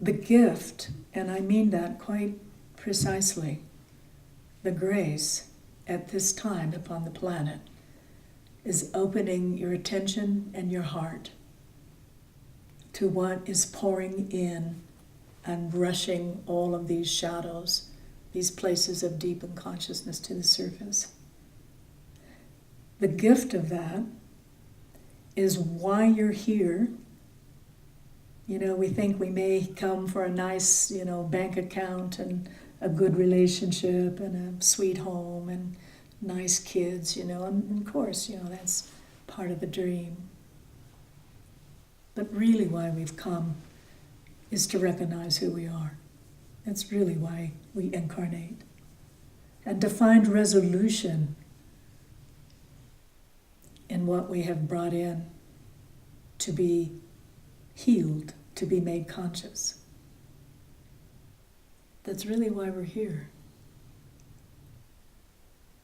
the gift, and I mean that quite precisely, the grace at this time upon the planet is opening your attention and your heart to what is pouring in and rushing all of these shadows, these places of deep unconsciousness to the surface. The gift of that is why you're here. You know, we think we may come for a nice, bank account and a good relationship and a sweet home and nice kids, and of course, that's part of the dream. But really why we've come is to recognize who we are. That's really why we incarnate. And to find resolution in what we have brought in to be healed, to be made conscious. That's really why we're here.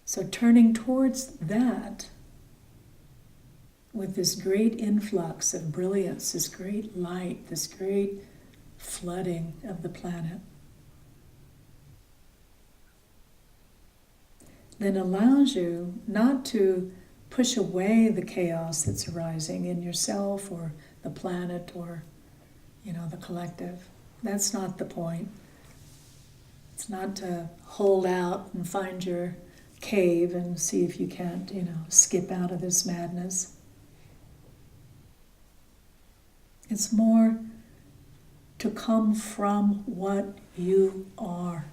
So turning towards that with this great influx of brilliance, this great light, this great flooding of the planet, then allows you not to push away the chaos that's arising in yourself or the planet or, the collective. That's not the point. It's not to hold out and find your cave and see if you can't, skip out of this madness. It's more to come from what you are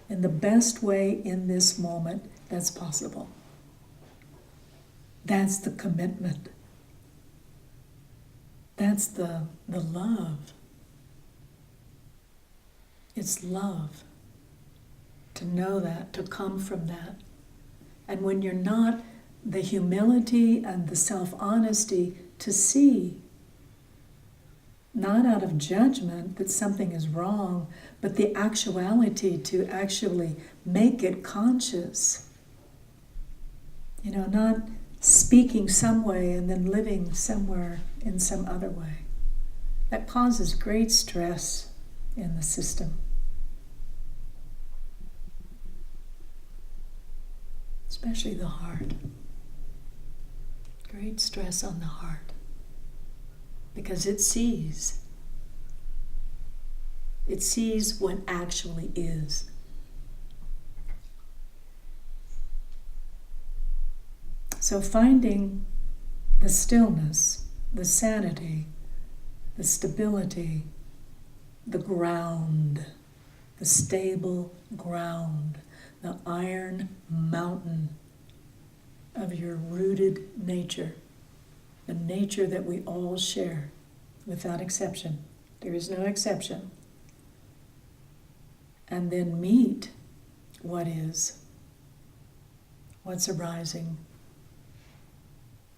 in the best way in this moment that's possible. That's the commitment. That's the love. It's love. To know that, to come from that. And when you're not, the humility and the self-honesty to see, not out of judgment that something is wrong, but the actuality to actually make it conscious. Not speaking some way and then living somewhere in some other way. That causes great stress in the system. Especially the heart. Great stress on the heart. Because it sees. It sees what actually is. So finding the stillness, the sanity, the stability, the ground, the stable ground, the iron mountain of your rooted nature, the nature that we all share without exception. There is no exception. And then meet what is, what's arising,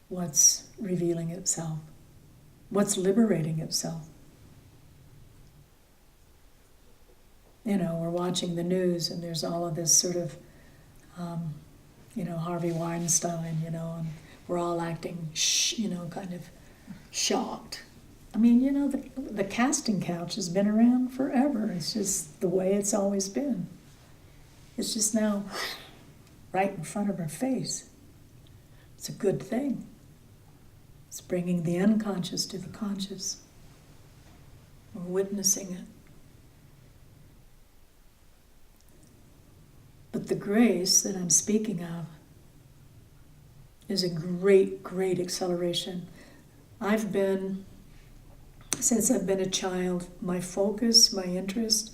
what's revealing itself, what's liberating itself. We're watching the news and there's all of this sort of, Harvey Weinstein, and we're all acting, kind of shocked. I mean, the casting couch has been around forever. It's just the way it's always been. It's just now right in front of our face. It's a good thing. It's bringing the unconscious to the conscious. We're witnessing it. But the grace that I'm speaking of is a great, great acceleration. Since I've been a child, my focus, my interest,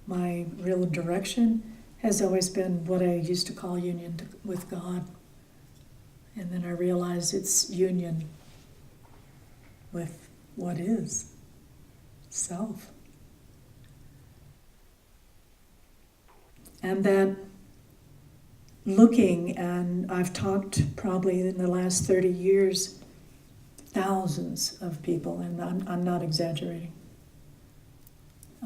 my real direction has always been what I used to call union with God. And then I realized it's union with what is, self. And that looking, and I've talked probably in the last 30 years, thousands of people, and I'm not exaggerating.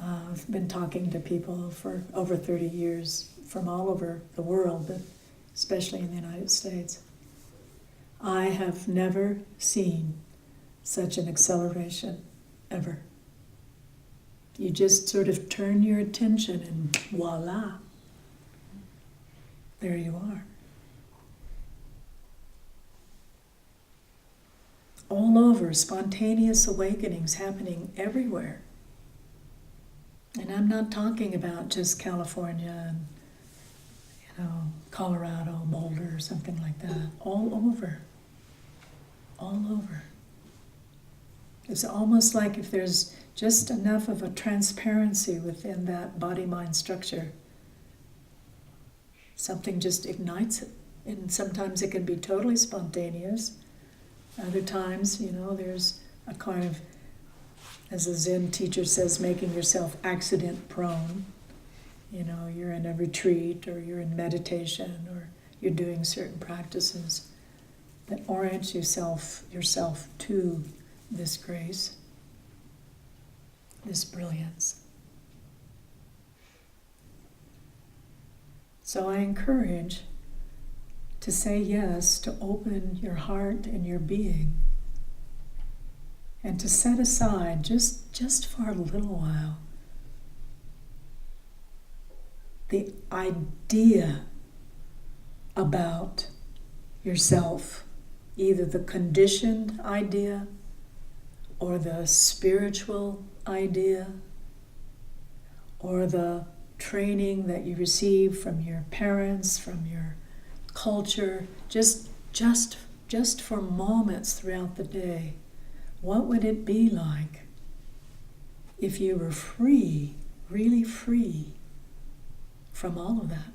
I've been talking to people for over 30 years from all over the world, but especially in the United States. I have never seen such an acceleration, ever. You just sort of turn your attention and voila, there you are. All over, spontaneous awakenings happening everywhere. And I'm not talking about just California and, Colorado, Boulder, or something like that. All over. All over. It's almost like if there's just enough of a transparency within that body-mind structure, something just ignites it. And sometimes it can be totally spontaneous. Other times, there's a kind of, as a Zen teacher says, making yourself accident prone. You're in a retreat, or you're in meditation, or you're doing certain practices that orient yourself to this grace, this brilliance. So I encourage to say yes, to open your heart and your being, and to set aside just for a little while the idea about yourself, either the conditioned idea or the spiritual idea or the training that you receive from your parents, from your culture, just for moments throughout the day. What would it be like if you were free, really free from all of that?